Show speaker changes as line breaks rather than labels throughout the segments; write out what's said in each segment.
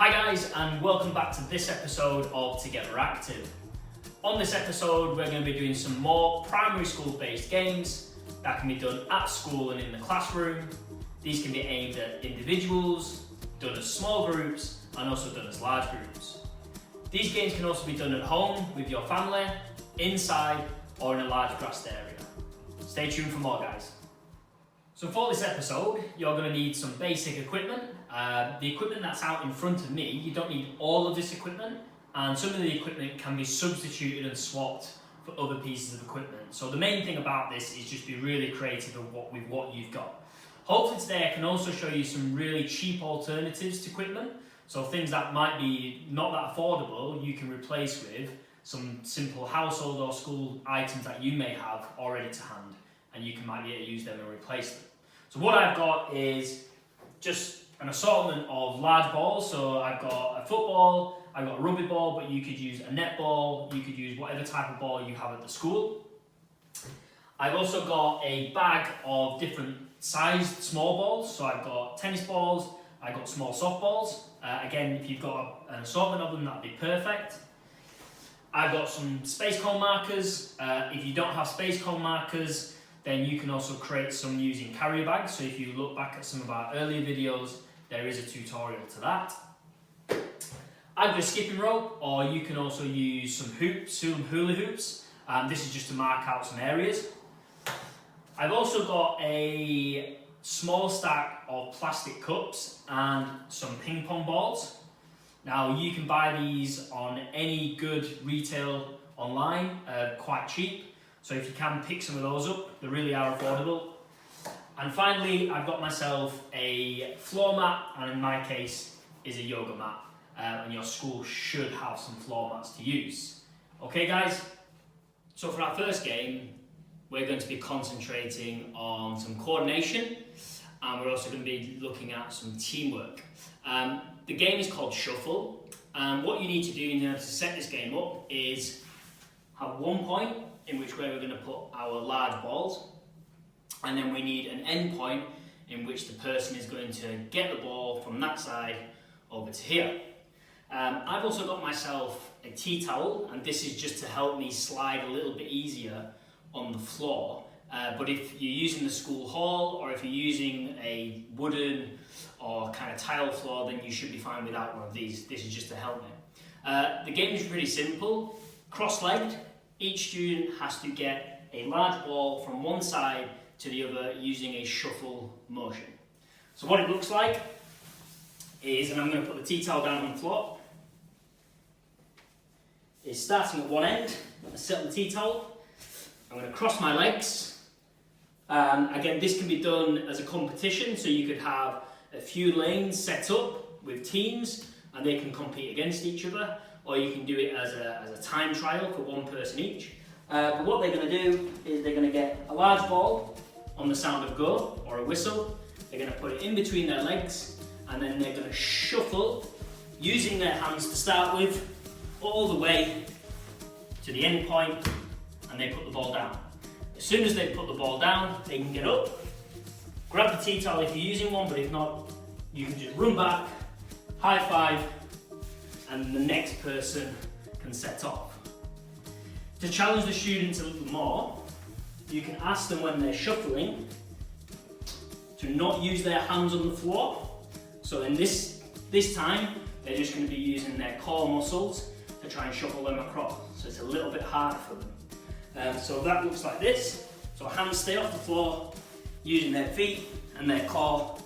Hi guys, and welcome back to this episode of Together Active. On this episode we're going to be doing some more primary school based games that can be done at school and in the classroom. These can be aimed at individuals, done as small groups and also done as large groups. These games can also be done at home with your family, inside or in a large grassed area. Stay tuned for more guys. So for this episode, you're going to need some basic equipment. The equipment that's out in front of me, you don't need all of this equipment, and some of the equipment can be substituted and swapped for other pieces of equipment. So the main thing about this is just be really creative with what you've got. Hopefully today I can also show you some really cheap alternatives to equipment, so things that might be not that affordable you can replace with some simple household or school items that you may have already to hand, and you might be able to use them and replace them. So what I've got is just an assortment of large balls. So I've got a football, I've got a rugby ball, but you could use a netball, you could use whatever type of ball you have at the school. I've also got a bag of different sized small balls. So I've got tennis balls, I've got small softballs. Again, if you've got an assortment of them, that'd be perfect. I've got some space cone markers. If you don't have space cone markers, then you can also create some using carrier bags. So if you look back at some of our earlier videos, there is a tutorial to that. I've got a skipping rope, or you can also use some hoops, some hula hoops. This is just to mark out some areas. I've also got a small stack of plastic cups and some ping pong balls. Now you can buy these on any good retail online, quite cheap. So if you can pick some of those up, they really are affordable. And finally, I've got myself a floor mat, and in my case is a yoga mat. And your school should have some floor mats to use. Okay guys, so for our first game, we're going to be concentrating on some coordination, and we're also going to be looking at some teamwork. The game is called Shuffle, and what you need to do in order to set this game up is have one point in which way we're going to put our large balls, and then we need an end point in which the person is going to get the ball from that side over to here. I've also got myself a tea towel, and this is just to help me slide a little bit easier on the floor. But if you're using the school hall, or if you're using a wooden or kind of tile floor, then you should be fine without one of these. This is just to help me. The game is pretty simple. Cross-legged, each student has to get a large ball from one side to the other using a shuffle motion. So what it looks like is, and I'm going to put the tea towel down on the floor, is starting at one end, I'm going to set the tea towel, I'm going to cross my legs. Again, this can be done as a competition, so you could have a few lanes set up with teams and they can compete against each other, or you can do it as a time trial for one person each. But what they're going to do is they're going to get a large ball on the sound of go, or a whistle. They're going to put it in between their legs, and then they're going to shuffle using their hands to start with all the way to the end point, and they put the ball down. As soon as they put the ball down, they can get up, grab the tea towel if you're using one, but if not, you can just run back, high five, and the next person can set off. To challenge the students a little more, you can ask them when they're shuffling to not use their hands on the floor. So in this time, they're just going to be using their core muscles to try and shuffle them across. So it's a little bit harder for them. So that looks like this. So hands stay off the floor, using their feet and their core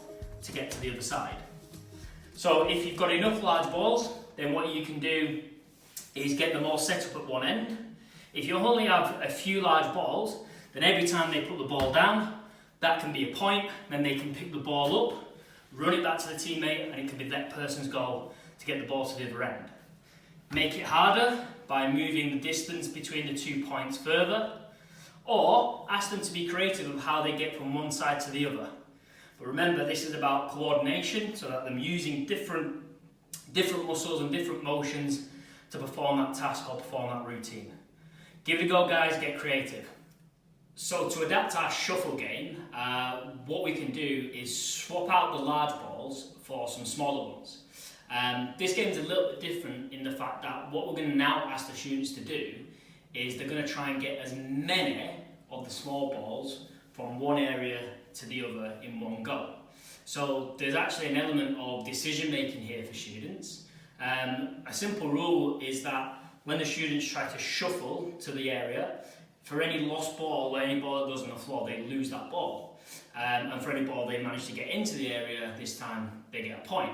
to get to the other side. So if you've got enough large balls, then what you can do is get them all set up at one end. If you only have a few large balls, then every time they put the ball down, that can be a point, then they can pick the ball up, run it back to the teammate, and it can be that person's goal to get the ball to the other end. Make it harder by moving the distance between the 2 points further, or ask them to be creative with how they get from one side to the other. But remember, this is about coordination, so that them using different muscles and different motions to perform that task or perform that routine. Give it a go guys, get creative. So to adapt our shuffle game, what we can do is swap out the large balls for some smaller ones. This game's a little bit different in the fact that what we're going to now ask the students to do is they're going to try and get as many of the small balls from one area to the other in one go. So there's actually an element of decision making here for students. A simple rule is that when the students try to shuffle to the area, for any lost ball or any ball that goes on the floor, they lose that ball. And for any ball they manage to get into the area, this time they get a point.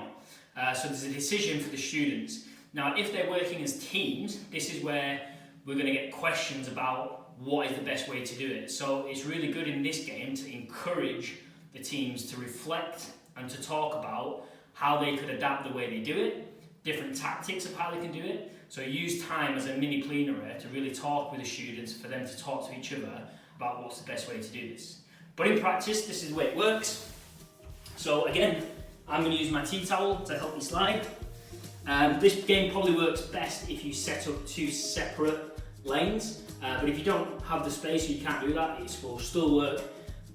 So there's a decision for the students. Now, if they're working as teams, this is where we're going to get questions about what is the best way to do it. So it's really good in this game to encourage the teams to reflect and to talk about how they could adapt the way they do it, different tactics of how they can do it. So use time as a mini plenary to really talk with the students, for them to talk to each other about what's the best way to do this. But in practice, this is the way it works. So again, I'm going to use my tea towel to help me slide. This game probably works best if you set up two separate lanes, but if you don't have the space, you can't do that. It will still work,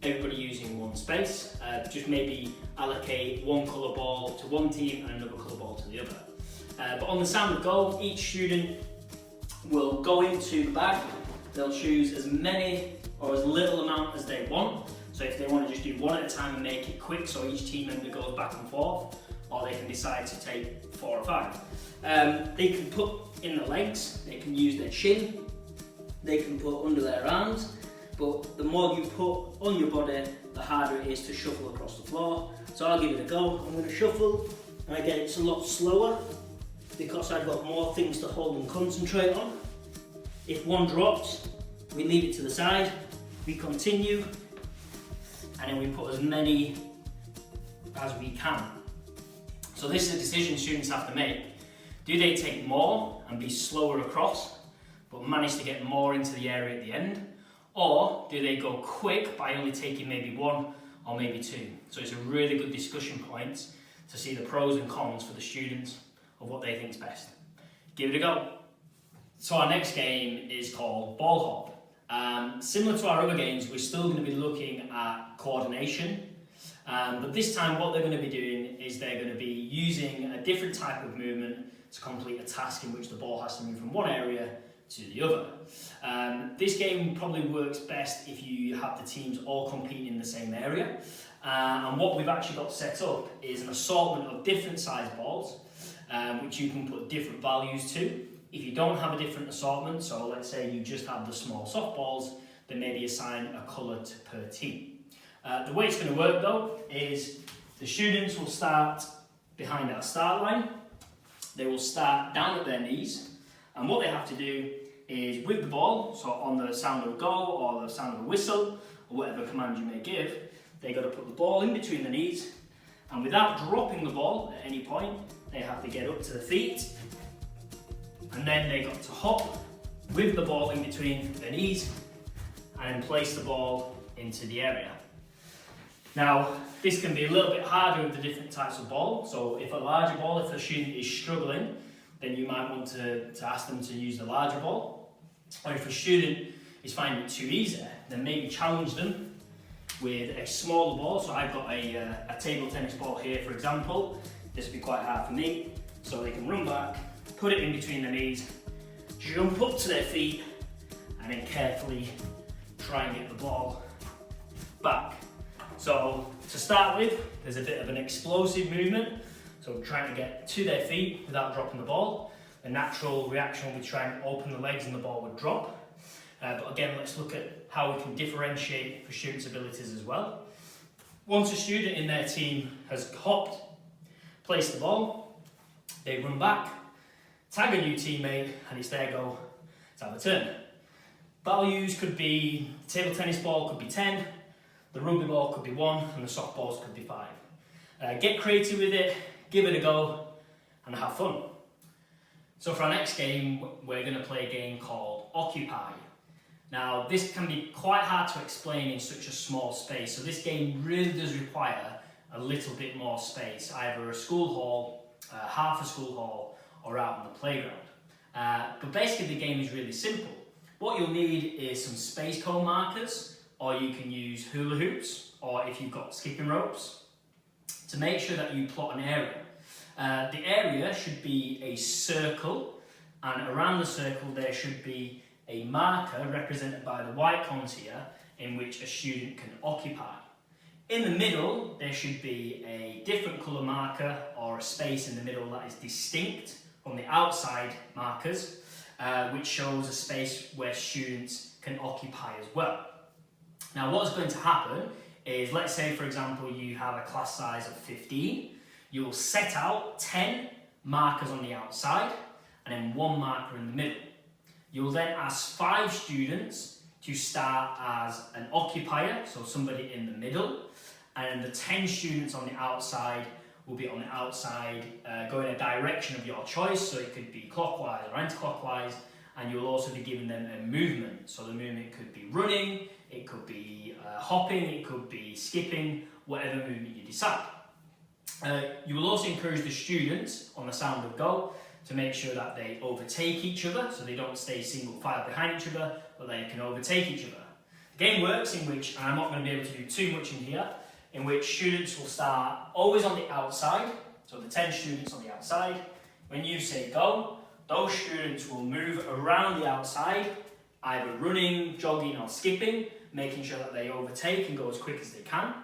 everybody using one space. Just maybe allocate one colour ball to one team and another colour ball to the other. But on the sound of go, each student will go into the bag. They'll choose as many or as little amount as they want. So if they want to just do one at a time and make it quick, so each team member goes back and forth, or they can decide to take 4 or 5. They can put in the legs, they can use their chin, they can put under their arms, but the more you put on your body, the harder it is to shuffle across the floor. So I'll give it a go. I'm going to shuffle, and again it's a lot slower because I've got more things to hold and concentrate on. If one drops, we leave it to the side, we continue, and then we put as many as we can. So this is a decision students have to make. Do they take more and be slower across, but manage to get more into the area at the end? Or do they go quick by only taking maybe 1 or maybe 2? So it's a really good discussion point to see the pros and cons for the students of what they think is best. Give it a go. So our next game is called Ball Hop. Similar to our other games, we're still going to be looking at coordination. But this time what they're going to be doing is they're going to be using a different type of movement to complete a task in which the ball has to move from one area to the other. This game probably works best if you have the teams all competing in the same area. And what we've actually got set up is an assortment of different size balls, which you can put different values to. If you don't have a different assortment, so let's say you just have the small softballs, then maybe assign a colour per team. The way it's going to work though is the students will start behind our start line. They will start down at their knees, and what they have to do is with the ball, so on the sound of a go or the sound of a whistle or whatever command you may give, they got to put the ball in between the knees, and without dropping the ball at any point, they have to get up to the feet, and then they got to hop with the ball in between their knees and place the ball into the area. Now, this can be a little bit harder with the different types of ball. So if a larger ball, if the student is struggling, then you might want to ask them to use the larger ball. Or if a student is finding it too easy, then maybe challenge them with a smaller ball. So I've got a table tennis ball here, for example. This would be quite hard for me. So they can run back, put it in between their knees, jump up to their feet, and then carefully try and get the ball back. So to start with, there's a bit of an explosive movement. So trying to get to their feet without dropping the ball. The natural reaction will be trying to open the legs and the ball would drop. But again, let's look at how we can differentiate for students' abilities as well. Once a student in their team has hopped, placed the ball, they run back, tag a new teammate, and it's their go to have a turn. Values could be, table tennis ball could be 10, the rugby ball could be 1, and the softballs could be 5. Get creative with it, give it a go, and have fun. So for our next game, we're going to play a game called Occupy. Now, this can be quite hard to explain in such a small space, so this game really does require a little bit more space, either a school hall, half a school hall, or out on the playground. But basically the game is really simple. What you'll need is some space cone markers, or you can use hula hoops, or if you've got skipping ropes, to make sure that you plot an area. The area should be a circle, and around the circle there should be a marker represented by the white cones here in which a student can occupy. In the middle there should be a different colour marker or a space in the middle that is distinct from the outside markers, which shows a space where students can occupy as well. Now what's going to happen is, let's say for example you have a class size of 15, you will set out 10 markers on the outside and then 1 marker in the middle. You will then ask 5 students to start as an occupier, so somebody in the middle, and the 10 students on the outside will be on the outside going a direction of your choice, so it could be clockwise or anti-clockwise, and you'll also be giving them a movement. So the movement could be running, it could be hopping, it could be skipping, whatever movement you decide. You will also encourage the students on the sound of go to make sure that they overtake each other, so they don't stay single file behind each other, but they can overtake each other. The game works in which, and I'm not going to be able to do too much in here, in which students will start always on the outside, so the 10 students on the outside. When you say go, those students will move around the outside, either running, jogging or skipping, making sure that they overtake and go as quick as they can,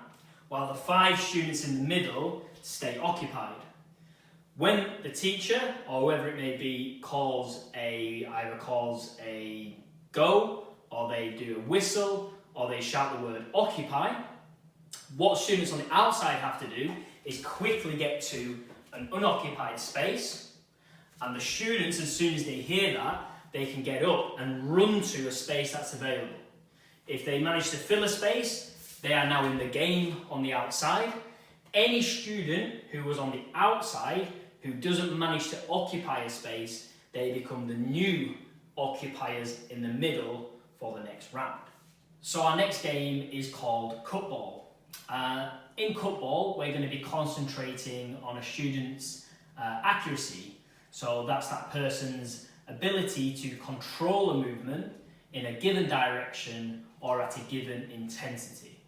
while the 5 students in the middle stay occupied. When the teacher, or whoever it may be, either calls a go, or they do a whistle, or they shout the word occupy, what students on the outside have to do is quickly get to an unoccupied space, and the students, as soon as they hear that, they can get up and run to a space that's available. If they manage to fill a space, they are now in the game on the outside. Any student who was on the outside who doesn't manage to occupy a space, they become the new occupiers in the middle for the next round. So our next game is called cupball. In cupball, we're going to be concentrating on a student's accuracy. So that's that person's ability to control a movement in a given direction or at a given intensity.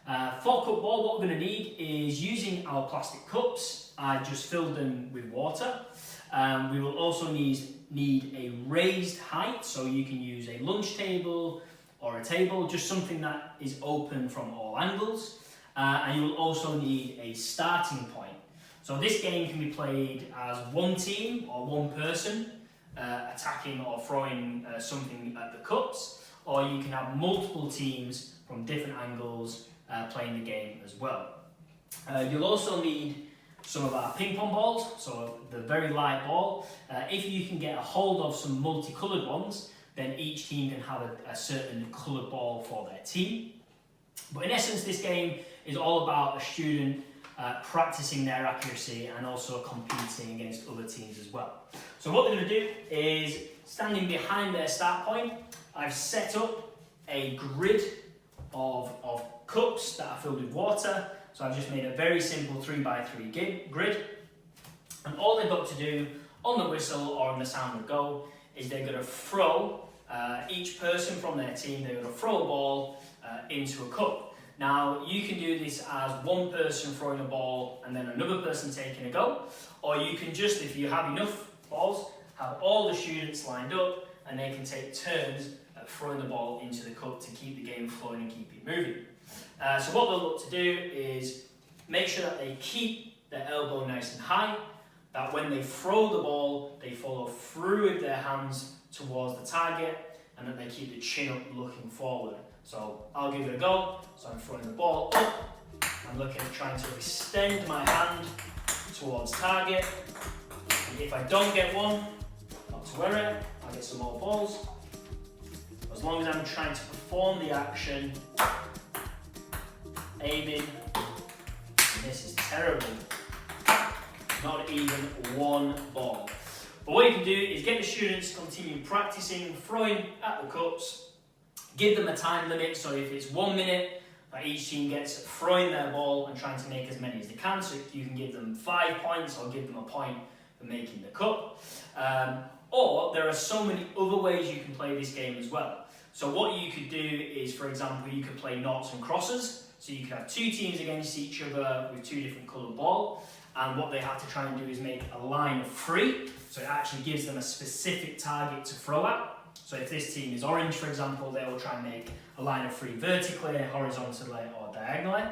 For cupball, what we're going to need is, using our plastic cups, I've just filled them with water. We will also need a raised height, so you can use a lunch table or a table, just something that is open from all angles. And you will also need a starting point. So this game can be played as one team or one person attacking or throwing something at the cups, or you can have multiple teams from different angles playing the game as well. You'll also need some of our ping pong balls, so the very light ball. If you can get a hold of some multicoloured ones, then each team can have a certain coloured ball for their team. But in essence, this game is all about a student practicing their accuracy and also competing against other teams as well. So what they're going to do is, standing behind their start point, I've set up a grid of cups that are filled with water. So I've just made a very simple 3x3 grid. And all they've got to do on the whistle or on the sound of go is they're going to throw, each person from their team, they're going to throw a ball into a cup. Now, you can do this as one person throwing a ball and then another person taking a go, or you can just, if you have enough balls, have all the students lined up and they can take turns at throwing the ball into the cup to keep the game flowing and keep it moving. So what they'll look to do is make sure that they keep their elbow nice and high, that when they throw the ball, they follow through with their hands towards the target, and that they keep the chin up looking forward. So I'll give it a go. So I'm throwing the ball up. I'm trying to extend my hand towards target. And if I don't get one, not to worry, I'll get some more balls. As long as I'm trying to perform the action, aiming, and this is terrible. Not even one ball. But what you can do is get the students to continue practicing throwing at the cups. Give them a time limit, so if it's 1 minute that each team gets throwing their ball and trying to make as many as they can, so you can give them 5 points or give them a point for making the cup. Or there are so many other ways you can play this game as well. So what you could do is, for example, you could play noughts and crosses. So you could have 2 teams against each other with 2 different coloured ball. and what they have to try and do is make a line of 3, so it actually gives them a specific target to throw at. So if this team is orange, for example, they will try and make a line of 3 vertically, horizontally or diagonally.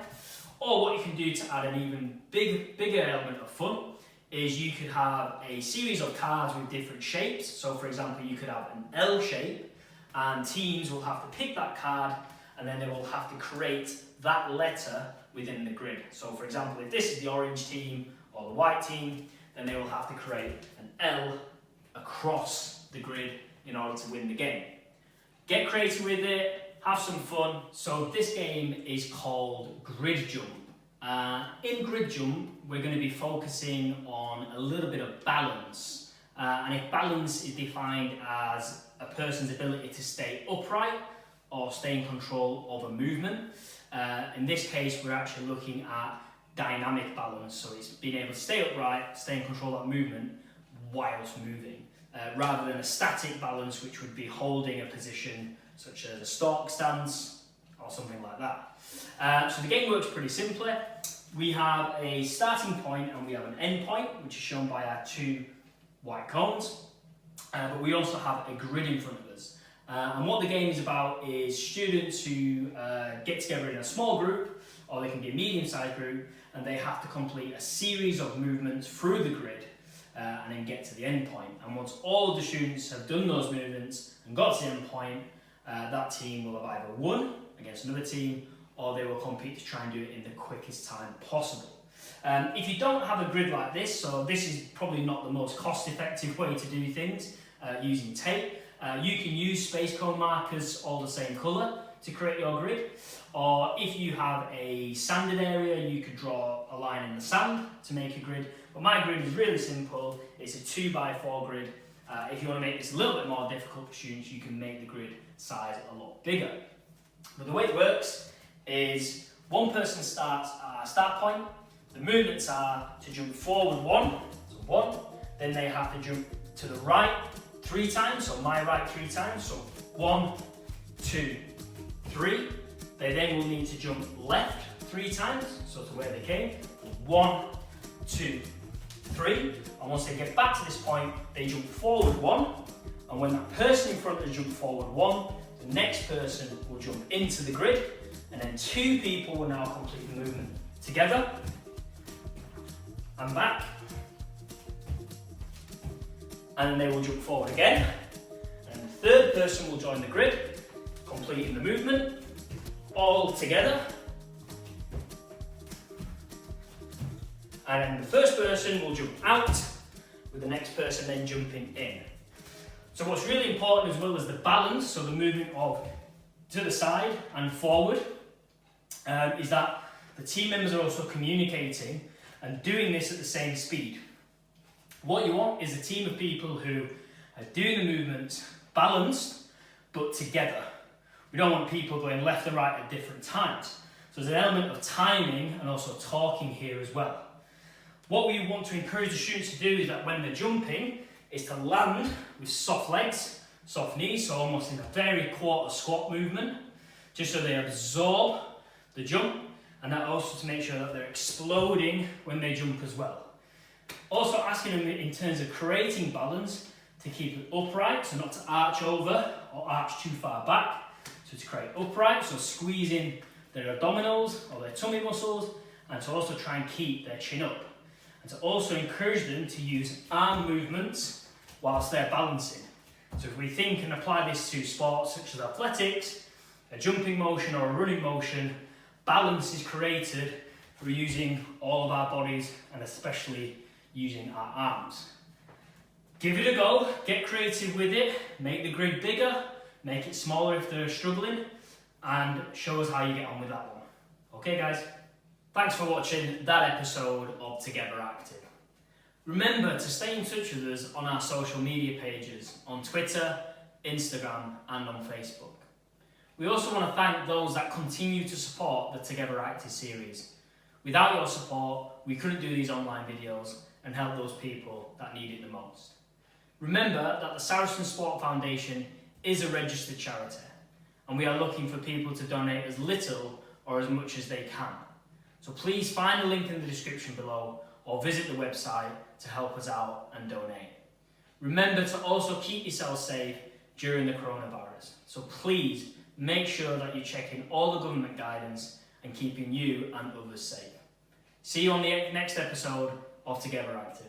Or what you can do to add an even bigger element of fun is you could have a series of cards with different shapes. So for example, you could have an L shape, and teams will have to pick that card, and then they will have to create that letter within the grid. So for example, if this is the orange team or the white team, then they will have to create an L across the grid in order to win the game. Get creative with it, have some fun. So this game is called Grid Jump. In Grid Jump, we're going to be focusing on a little bit of balance. And if balance is defined as a person's ability to stay upright or stay in control of a movement, in this case, we're actually looking at dynamic balance. So it's being able to stay upright, stay in control of that movement whilst moving. Rather than a static balance, which would be holding a position such as a stalk stance or something like that. So the game works pretty simply. We have a starting point and we have an end point, which is shown by our 2 white cones. But we also have a grid in front of us. And what the game is about is students who get together in a small group, or they can be a medium-sized group, and they have to complete a series of movements through the grid and then get to the end point. And once all of the students have done those movements and got to the end point, that team will have either won against another team, or they will compete to try and do it in the quickest time possible. If you don't have a grid like this, so this is probably not the most cost-effective way to do things using tape, you can use space cone markers all the same colour to create your grid, or if you have a sanded area, you could draw a line in the sand to make a grid. But my grid is really simple. It's a 2x4 grid. If you want to make this a little bit more difficult for students, you can make the grid size a lot bigger. But the way it works is one person starts at a start point. The movements are to jump forward 1, so 1. Then they have to jump to the right 3 times, so my right 3 times, so 1, 2, 3. They then will need to jump left 3 times, so to where they came. 1, 2, 3. And once they get back to this point, they jump forward 1. And when that person in front has jumped forward 1, the next person will jump into the grid, and then 2 people will now complete the movement together and back. And then they will jump forward again. And the 3rd person will join the grid, completing the movement all together. And then the first person will jump out, with the next person then jumping in. So what's really important as well is the balance, so the movement of to the side and forward, is that the team members are also communicating and doing this at the same speed. What you want is a team of people who are doing the movements balanced but together. We don't want people going left and right at different times. So there's an element of timing and also talking here as well. What we want to encourage the students to do is that when they're jumping, is to land with soft legs, soft knees, so almost in a very quarter squat movement, just so they absorb the jump, and that also to make sure that they're exploding when they jump as well. Also asking them in terms of creating balance to keep it upright, so not to arch over or arch too far back, so to create upright, so squeezing their abdominals or their tummy muscles, and to also try and keep their chin up. And to also encourage them to use arm movements whilst they're balancing. So if we think and apply this to sports such as athletics, a jumping motion or a running motion, balance is created through using all of our bodies and especially using our arms. Give it a go, get creative with it, make the grid bigger, make it smaller if they're struggling, and show us how you get on with that one. Okay guys? Thanks for watching that episode of Together Active. Remember to stay in touch with us on our social media pages on Twitter, Instagram and on Facebook. We also want to thank those that continue to support the Together Active series. Without your support, we couldn't do these online videos and help those people that need it the most. Remember that the Saracens Sport Foundation is a registered charity, and we are looking for people to donate as little or as much as they can. So please find the link in the description below or visit the website to help us out and donate. Remember to also keep yourself safe during the coronavirus. So please make sure that you're checking all the government guidance and keeping you and others safe. See you on the next episode of Together Active.